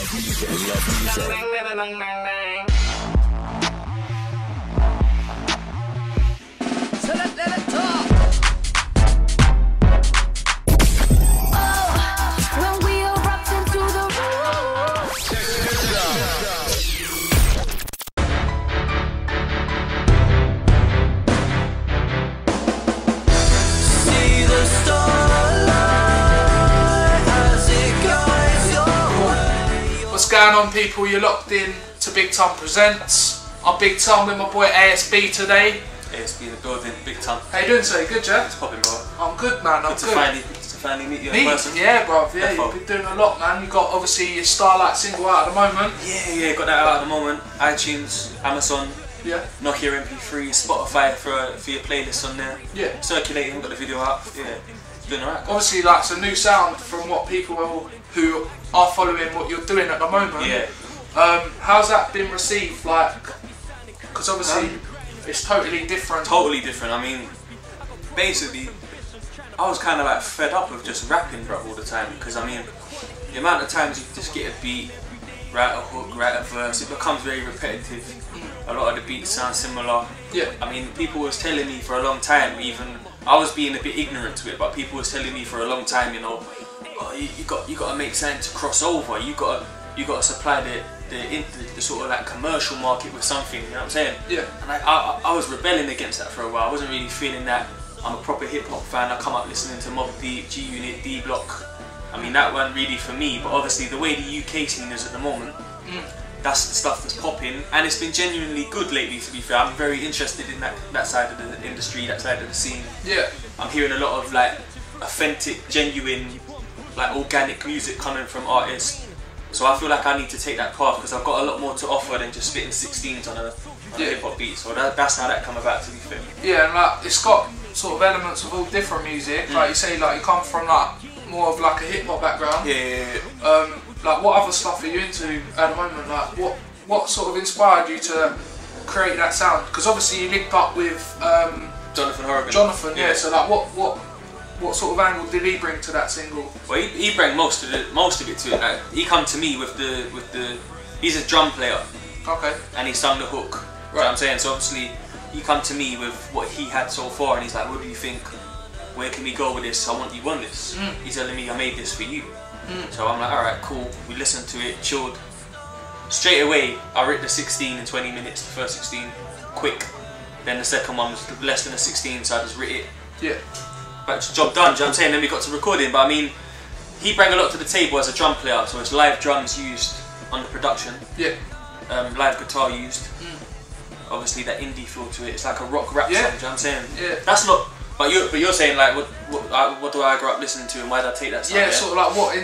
So let it talk. When we erupt into the room. See the starlight as it guides your way. What's going on, people? You're locked in to Big Tonne Presents. I'm Big Tonne with my boy ASB today. ASB in the building, Big Tonne. How you doing today? Good, Jack? It's popping, bro. I'm good, man. I'm good. Good to finally meet you in person. Yeah, bro. Yeah, Defo. you've been doing a lot, man. You got obviously your Starlight single out at the moment. Yeah, got that out at the moment. iTunes, Amazon, Yeah. Nokia MP3, Spotify for your playlist on there. Yeah. Circulating, got the video out. Yeah, it's been alright. Obviously, like, it's a new sound from what people who are following what you're doing at the moment. Yeah. How's that been received? Like, because obviously it's totally different. Totally different. I mean, basically, I was kind of like fed up with just rapping, bro, all the time. Because I mean, the amount of times you just get a beat, write a hook, write a verse, it becomes very repetitive. A lot of the beats sound similar. Yeah. I mean, people was telling me for a long time, even I was being a bit ignorant to it, but people was telling me for a long time, you know, oh, you got to make something to cross over. You got to supply the sort of like commercial market with something. You know what I'm saying? Yeah. And I was rebelling against that for a while. I wasn't really feeling that. I'm a proper hip hop fan. I come up listening to Mobb Deep, G Unit, D Block. I mean, that wasn't really for me. But obviously, the way the UK scene is at the moment. That's the stuff that's popping, and it's been genuinely good lately, to be fair. I'm very interested in that side of the industry, that side of the scene. Yeah. I'm hearing a lot of like authentic, genuine, like organic music coming from artists. So I feel like I need to take that path because I've got a lot more to offer than just spitting 16s on a hip hop beat. So that's how that come about, to be fair. Yeah, and like it's got sort of elements of all different music. Like you say, like you come from like more of like a hip hop background. Yeah. Like what other stuff are you into at the moment? Like what sort of inspired you to create that sound? Because obviously you linked up with Jonathan Horrigan. Jonathan, yeah. So like what sort of angle did he bring to that single? Well, he brought most of it to it. Like, he come to me with the he's a drum player. Okay. And he sung the hook. Right. You know what I'm saying? So obviously he come to me with what he had so far, and he's like, what do you think? Where can we go with this? I want you on this. He's telling me I made this for you. So I'm like, alright, cool. We listened to it, chilled. Straight away, I wrote the 16 in 20 minutes, the first 16, quick. Then the second one was less than a 16, so I just writ it. Yeah. But job done, do you know what I'm saying? Then we got to recording, but I mean, he brought a lot to the table as a drum player, so it's live drums used on the production. Yeah. Live guitar used. Obviously that indie feel to it, it's like a rock rap song, do you know what I'm saying? Yeah. That's not, but you're saying like, what do I grow up listening to and why did I take that sound? Yeah, sort of like what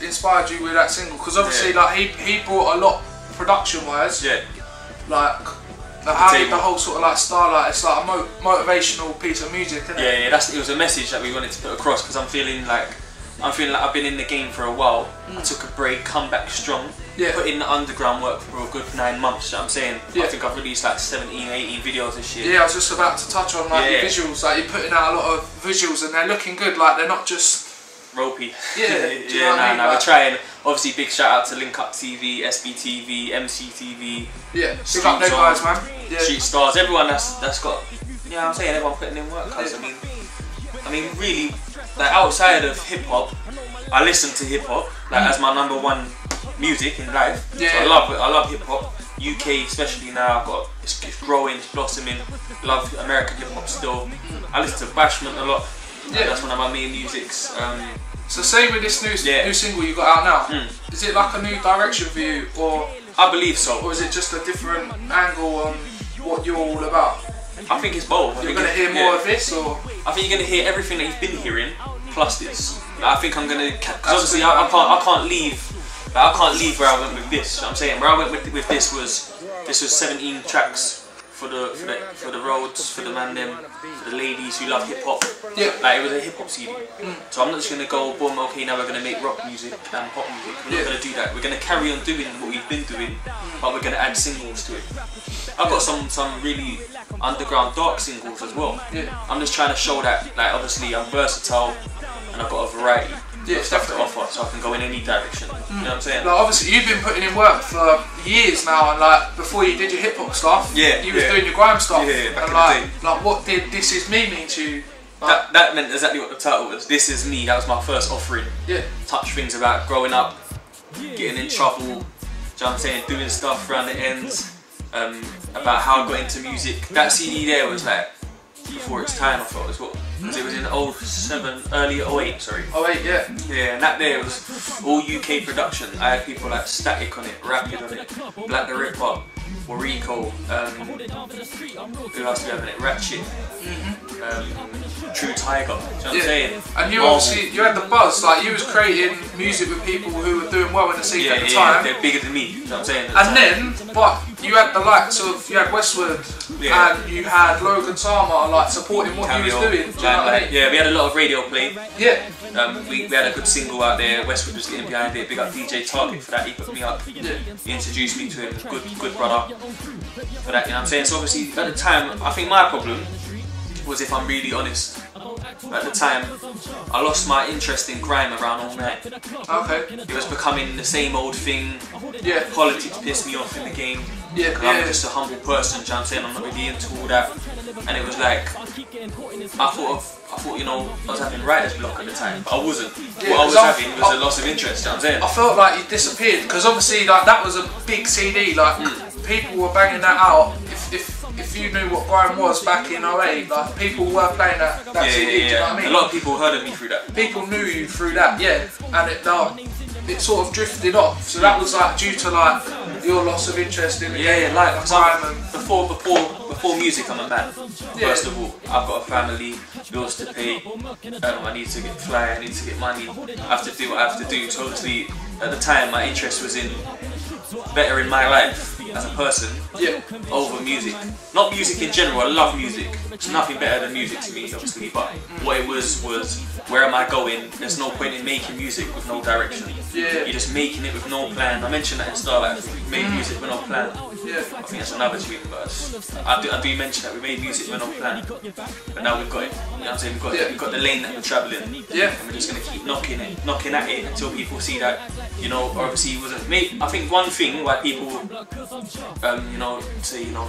inspired you with that single, because obviously like he brought a lot production wise. Yeah. Like how did the whole sort of like Starlight, it's like a motivational piece of music, isn't it? Yeah, it was a message that we wanted to put across, because I'm feeling like I've been in the game for a while. I took a break, come back strong, put in the underground work for a good 9 months, you know what I'm saying? I think I've released like 17, 18 videos this year. Yeah, I was just about to touch on like your visuals, like you're putting out a lot of visuals and they're looking good, like they're not just ropey. Yeah, we're trying. Obviously big shout out to Link Up TV, SBTV, MCTV. Yeah, big up them guys, man. Yeah. Street Stars, everyone that's got, you know what I'm saying, everyone putting in work, cause I mean really, like outside of hip hop, I listen to hip hop like as my #1 music in life. Yeah. So I love hip hop. UK especially now, it's growing, it's blossoming. Love American hip hop still. I listen to Bashment a lot. Yeah. That's one of my main musics. So say with this new single you got out now, is it like a new direction for you, or? I believe so. Or is it just a different angle on what you're all about? I think it's both. You're going to hear more of this, or? I think you're going to hear everything that you've been hearing, plus this. Like, I think I'm going to, because obviously I can't leave. Like, I can't leave where I went with this. You know what I'm saying, where I went with this was 17 tracks for the roads, for the man them, for the ladies who love hip hop. Yeah. Like it was a hip hop CD. So I'm not just gonna go boom, okay, now we're gonna make rock music and pop music. We're not gonna do that. We're gonna carry on doing what we've been doing, but we're gonna add singles to it. I've got some really underground dark singles as well. Yeah. I'm just trying to show that, like, obviously I'm versatile and I've got a variety. Yeah, stuff definitely. to offer, so I can go in any direction. You know what I'm saying? Like obviously you've been putting in work for years now, and like before you did your hip hop stuff, you was doing your grime stuff, back and in the day. like what did This Is Me mean to you? Like, that meant exactly what the title was. This Is Me. That was my first offering. Yeah. Touch things about growing up, getting in trouble. Do you know what I'm saying? Doing stuff around the ends. About how I got into music. That CD there was like before its time, I thought as well. Because it was in 07, early 08, sorry. 08, yeah. Yeah, and that there was all UK production. I had people like Static on it, Rapid on it, Black the Ripper, Warrico, who else do we have in it? Ratchet, True Tiger, do you know what I'm saying? And you obviously, you had the buzz, like you was creating music with people who were doing well in the scene at the time. They're bigger than me, you know what I'm saying? And then, but you had the likes of, you had Westwood, and you had Logan Sama, like supporting what he was doing, do you know what I mean? Yeah, we had a lot of radio play. Yeah. We had a good single out there. Westwood was getting behind it. Big up DJ Target for that. He put me up. He introduced me to him. Good brother. For that, you know what I'm saying? So obviously at the time, I think my problem was, if I'm really honest, at the time I lost my interest in grime around all night. Okay. It was becoming the same old thing. Yeah. Politics pissed me off in the game. Yeah. Because I'm just a humble person, you know what I'm saying? I'm not really into all that. And it was like, I thought, you know, I was having writer's block at the time, but I wasn't. Yeah, what I was having was a loss of interest, you know what I'm saying? I felt like you disappeared, because obviously like that was a big CD, like people were banging that out. If you knew what grime was back in 08, like people were playing that CD, do you know what I mean? A lot of people heard of me through that. People knew you through that, yeah, and it sort of drifted off. So that was like due to like your loss of interest in the game, like grime and before music, I'm a man. First of all, I've got a family, bills to pay. I need to get fly, I need to get money. I have to do what I have to do. So obviously, at the time, my interest was in bettering my life as a person over music. Not music in general. I love music. There's nothing better than music to me, obviously. But what it was where am I going? There's no point in making music with no direction. You're just making it with no plan. I mentioned that in Starlight. We made music with no plan. Yeah. I think that's another tune, but I do mention that we made music with no plan. But now we've got it. You know what I'm saying? We've got the lane that we're travelling. Yeah. And we're just gonna keep knocking at it until people see that, you know, obviously it wasn't made. I think one thing why people you know, say, you know,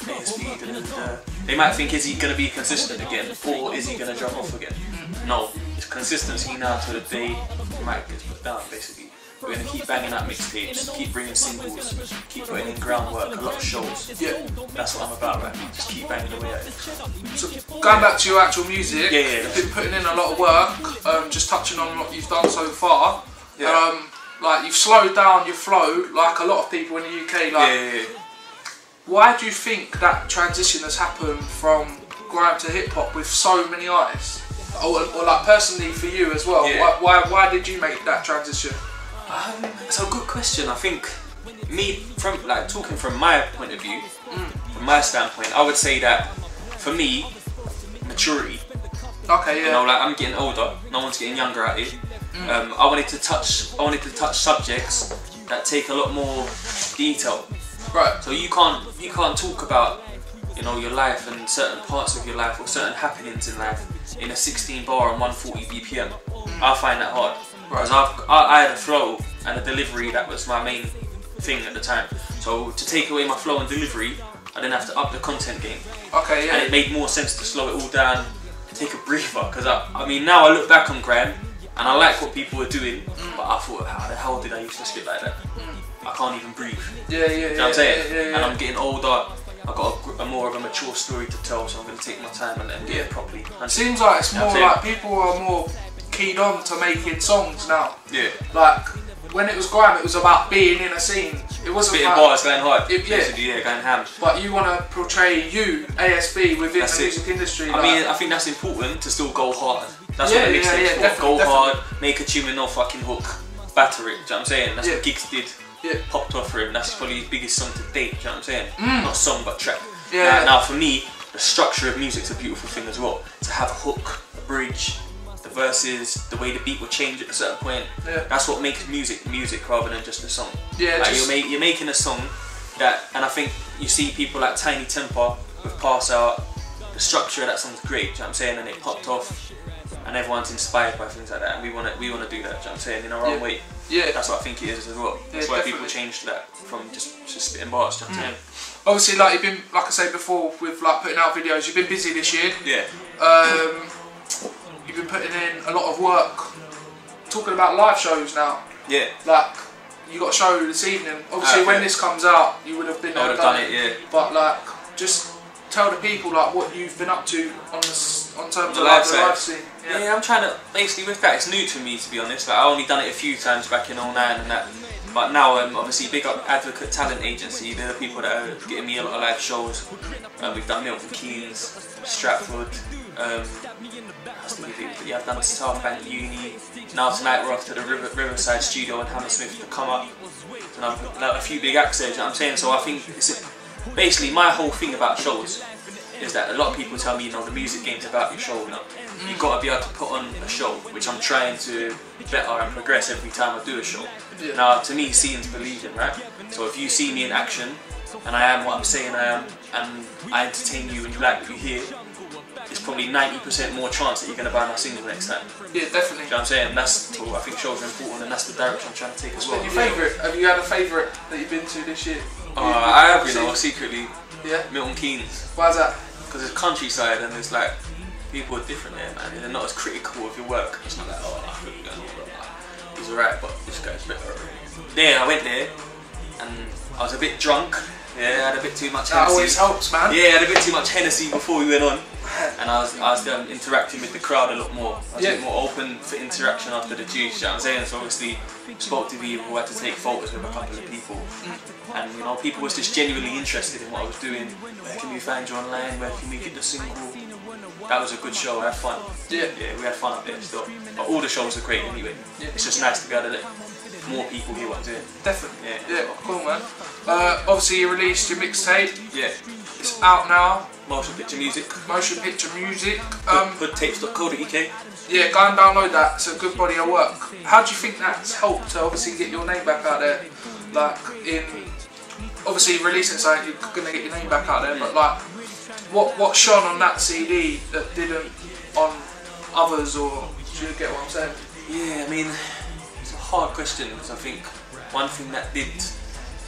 ASB, they might think, is he going to be consistent again, or is he going to drop off again? No, it's consistency now to the day he might get put down, basically. We're going to keep banging out mixtapes, keep bringing singles, keep putting in groundwork, a lot of shows. Yeah. That's what I'm about right now, just keep banging away at it. So going back to your actual music, Yeah. you've been putting in a lot of work, just touching on what you've done so far. Like you've slowed down your flow, like a lot of people in the UK. Like, why do you think that transition has happened from grime to hip hop with so many artists? Or like personally for you as well, why did you make that transition? It's a good question. I think me, from like talking from my point of view, from my standpoint, I would say that for me, maturity. Okay, yeah. You know, like I'm getting older, no one's getting younger out here. I wanted to touch subjects that take a lot more detail. Right. So you can't talk about, you know, your life and certain parts of your life or certain happenings in life in a 16 bar and 140 BPM. I find that hard. Because I had a flow and a delivery that was my main thing at the time. So to take away my flow and delivery, I didn't have to up the content game. Okay, yeah. And it made more sense to slow it all down, take a breather. Because I mean, now I look back on grime and I like what people were doing, but I thought, how the hell did I used to spit like that? I can't even breathe. Yeah. You know what I'm saying? And I'm getting older. I've got a more of a mature story to tell, so I'm going to take my time and do it properly. And seems like it's more like people are more keyed on to making songs now. Yeah. Like when it was grime, it was about being in a scene. It wasn't spitting like, bars, going hard. Basically, going ham. But you want to portray you, ASB, within the music industry. I mean, I think that's important to still go hard. That's what the mixtape's for. Go hard, make a tune with no fucking hook, batter it. Do you know what I'm saying? That's what Gigs did. Popped off for him. That's probably his biggest song to date. Do you know what I'm saying? Not song, but track. Now for me, the structure of music's a beautiful thing as well. To have a hook, a bridge, the verses, the way the beat will change at a certain point. That's what makes music rather than just a song. Like you're making a song that, and I think you see people like Tiny Temper with Pass Out. The structure of that song's great. Do you know what I'm saying? And it popped off. and everyone's inspired by things like that, and we want to do that. Do you know what I'm saying, in our own way. Yeah, that's what I think it is as well. That's why people changed that from just spitting bars. Do you know what I'm saying? Obviously, like you've been, like I said before, with like putting out videos. You've been busy this year. Yeah. You've been putting in a lot of work. Talking about live shows now. Yeah. Like you got a show this evening. Obviously, when this comes out, you would have been there. I would have done it. Yeah. But like, just tell the people like what you've been up to on terms of the like, the live scene. Yeah, I'm trying to, basically with that, it's new to me, to be honest. Like, I only done it a few times back in 09 and that. But now, obviously, big up Advocate Talent Agency. They're the people that are getting me a lot of live shows. We've done Milton Keynes, Stratford. I've done South Bank Uni. Now tonight we're off to the Riverside Studio in Hammersmith to come up. And I've got a few big acts there, you know what I'm saying? So I think it's basically my whole thing about shows is that a lot of people tell me, you know, the music game's about your show, you know. You've got to be able to put on a show, which I'm trying to better and progress every time I do a show. Yeah. Now, to me, seeing's believing, right? So if you see me in action, and I am what I'm saying I am, and I entertain you and you like what you hear, it's probably 90% more chance that you're going to buy my single next time. Yeah, definitely. You know what I'm saying? That's what I think shows are important, and that's the direction I'm trying to take as well. Your favourite? Have you had a favourite that you've been to this year? I have, you know, secretly. Yeah. Milton Keynes. Why's that? Because it's countryside and it's like, people are different there, man. They're not as critical of your work. It's not like, oh, he's alright, but this guy's better. Then I went there and I was a bit drunk. Yeah, I had a bit too much Hennessy. That always helps, man. Yeah, I had a bit too much Hennessy before we went on. And I was interacting with the crowd a lot more. I was a bit more open for interaction after the juice, you know what I'm saying? So obviously, spoke to people who had to take photos with a couple of people. And you know, people was just genuinely interested in what I was doing. Where can we find you online? Where can we get the single? That was a good show, I had fun. Yeah, we had fun up there still. But all the shows are great anyway. Yeah. It's just nice to be able to let more people hear what I'm doing. Definitely. Yeah, cool, man. Obviously, you released your mixtape. Yeah. It's out now. Motion Picture Music. Motion Picture Music. Goodtapes.co.uk. Yeah, go and download that. It's a good body of work. How do you think that's helped to obviously get your name back out there? Like, obviously releasing something, you're going to get your name back out there, but like, what shone on that CD that didn't on others, or do you get what I'm saying? Yeah, I mean, it's a hard question, because I think one thing that did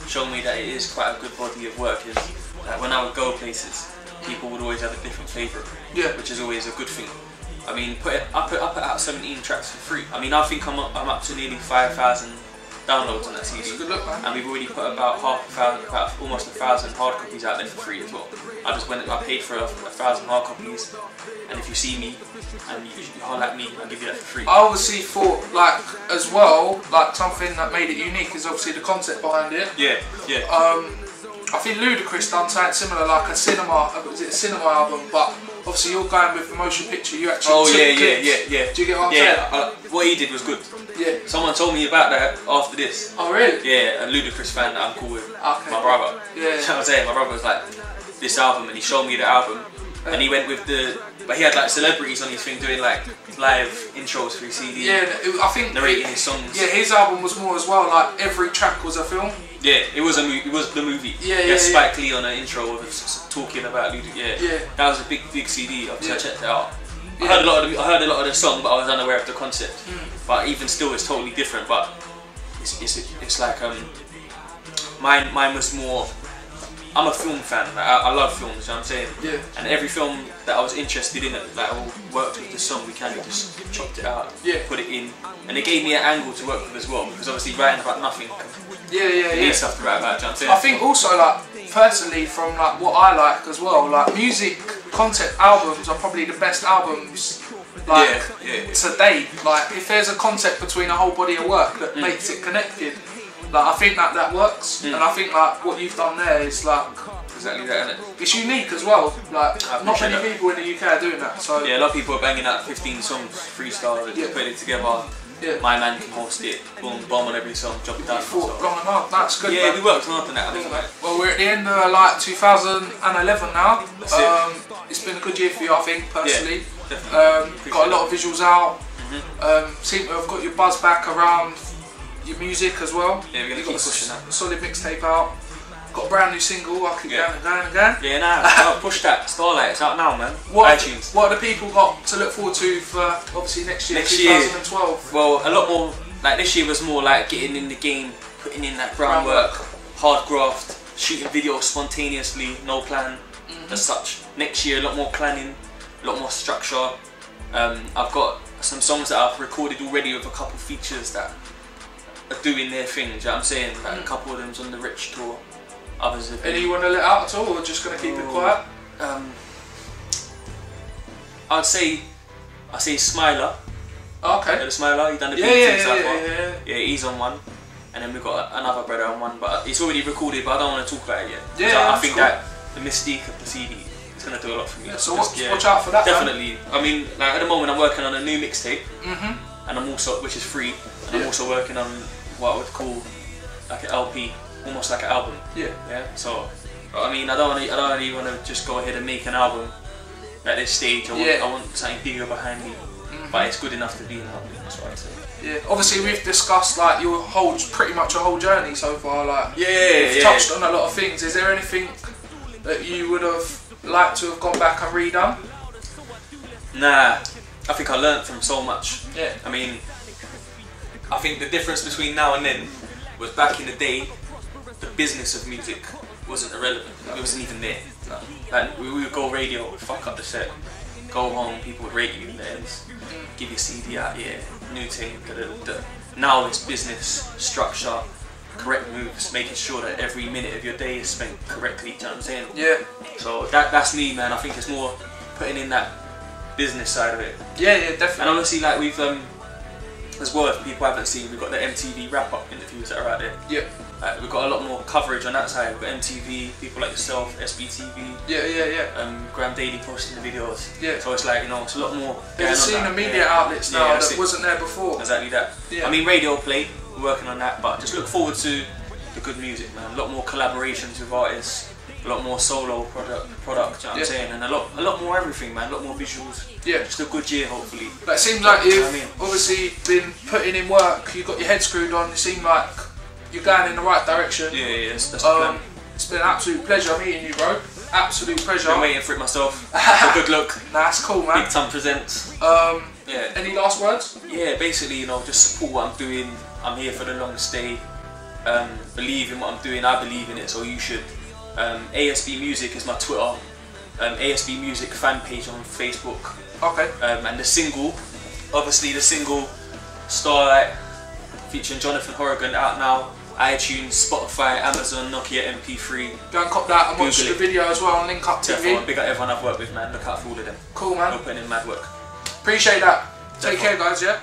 show me that it is quite a good body of work is that when I would go places, people would always have a different favourite, which is always a good thing. I mean, I put out 17 tracks for free. I mean, I think I'm up to nearly 5,000 downloads on that CD. That's a good look, man. And we've already put about almost 1,000 hard copies out there for free as well. I paid for 1,000 hard copies, and if you see me and you holler at me, I'll give you that for free. I obviously thought, like, as well, like something that made it unique is obviously the concept behind it. Yeah. I think Ludacris done something similar, like a cinema album, but obviously you're going with the motion picture. You actually took clips. Yeah. Do you get what I'm saying? What he did was good. Yeah. Someone told me about that after this. Oh really? Yeah, a Ludacris fan that I'm cool with. Okay. My brother. Yeah. You know what I'm saying? My brother was like, this album, and he showed me the album, and he went with but he had like celebrities on his thing doing like live intros for his CD. Yeah, I think narrating his songs. Yeah, his album was more as well. Like every track was a film. Yeah, it was the movie. Yeah, Spike Lee on an intro of talking about Ludacris. Yeah, that was a big CD. I checked it out. I heard a lot of the song, but I was unaware of the concept. But even still, it's totally different. But it's like mine was more. I'm a film fan. Like, I love films. You know what I'm saying? Yeah. And every film that I was interested in, like I worked with the song, we kind of just chopped it out, put it in, and it gave me an angle to work with as well. Because obviously writing about nothing. You need stuff to write about. You know what I'm saying? I think also, like, personally, from like what I like as well, like music concept albums are probably the best albums. Like today, like if there's a concept between a whole body of work that makes it connected, like I think that works, and I think like what you've done there is like exactly that, isn't it? It's unique as well. Like not many people in the UK are doing that. So yeah, a lot of people are banging out 15 songs freestyle, put it together. Yeah. My man can host it, boom, bomb on every song, drop it down. Long and hard, that's good. Yeah, man. we worked hard on that. I think, well, we're at the end of like 2011 now. That's it. It's been a good year for you, I think, personally. Yeah, got a lot of visuals out. Seem to have got your buzz back around your music as well. Yeah, we're gonna keep pushing that. Solid mixtape out. Got a brand new single. I'll keep going and going and going. Yeah, nah, push that. Starlight, it's out now, man. iTunes. What have the people got to look forward to for obviously next year, 2012? Well, a lot more. Like this year was more like getting in the game, putting in that groundwork, hard graft, shooting videos spontaneously, no plan as such. Next year, a lot more planning, a lot more structure. I've got some songs that I've recorded already with a couple features that are doing their thing. Do you know what I'm saying? Like a couple of them's on the Rich tour. Others have been. Any you want to let out at all, or just gonna keep it quiet? I'd say Smiler. Okay. The Smiler, he done the beats and stuff. Yeah, he's on one. And then we've got another brother on one, but it's already recorded, but I don't want to talk about it yet. Yeah, I think that the mystique of the CD is going to do a lot for me. Yeah, so watch out for that. Definitely. Man. I mean, like, at the moment I'm working on a new mixtape, and I'm also, which is free, and I'm also working on what I would call like an LP, almost like an album. Yeah. So, I mean, I don't really want to just go ahead and make an album at this stage. I want something bigger behind me, but it's good enough to be an album. That's what I'd say. Yeah, obviously we've discussed like your pretty much your whole journey so far. Like, you've touched on a lot of things. Is there anything that you would have liked to have gone back and redone? Nah, I think I learned from so much. Yeah. I mean, I think the difference between now and then was back in the day, the business of music wasn't irrelevant. It wasn't even there. No. Like, we would go radio, fuck up the set, go home, people would rate you in the ends, give you a CD out, new thing. Now it's business, structure, correct moves, making sure that every minute of your day is spent correctly. Do you know what I'm saying? Yeah. So that's me, man. I think it's more putting in that business side of it. Yeah, definitely. And obviously, like we've as well, if people haven't seen, we've got the MTV wrap-up interviews that are out there. Yeah. We've got a lot more coverage on that side. We've got MTV, people like yourself, SBTV. Graham Daily posting the videos. Yeah. So it's like, you know, it's a lot more. You've seen the media outlets now that wasn't there before. Exactly that. Yeah. I mean, radio play, we're working on that, but just look forward to the good music, man. A lot more collaborations with artists. A lot more solo product, you know what I'm saying? And a lot more everything, man. A lot more visuals. Yeah. Just a good year, hopefully. But it seems like you've obviously been putting in work. You've got your head screwed on. You seem like you're going in the right direction. Yeah, that's the plan. It's been an absolute pleasure meeting you, bro. Absolute pleasure. Been waiting for it myself. So good luck. Nah, that's cool, man. Big Tonne presents. Any last words? Yeah, basically, you know, just support what I'm doing. I'm here for the long stay. Believe in what I'm doing. I believe in it, so you should. ASB Music is my Twitter. ASB Music fan page on Facebook. Okay. And the single, obviously the single Starlight, featuring Jonathan Horrigan, out now. iTunes, Spotify, Amazon, Nokia MP3. Go and cop that and watch the video as well on Link Up TV. Definitely, big up everyone I've worked with, man. Look out for all of them. Cool, man. We're putting in mad work. Appreciate that. Take care, guys, yeah?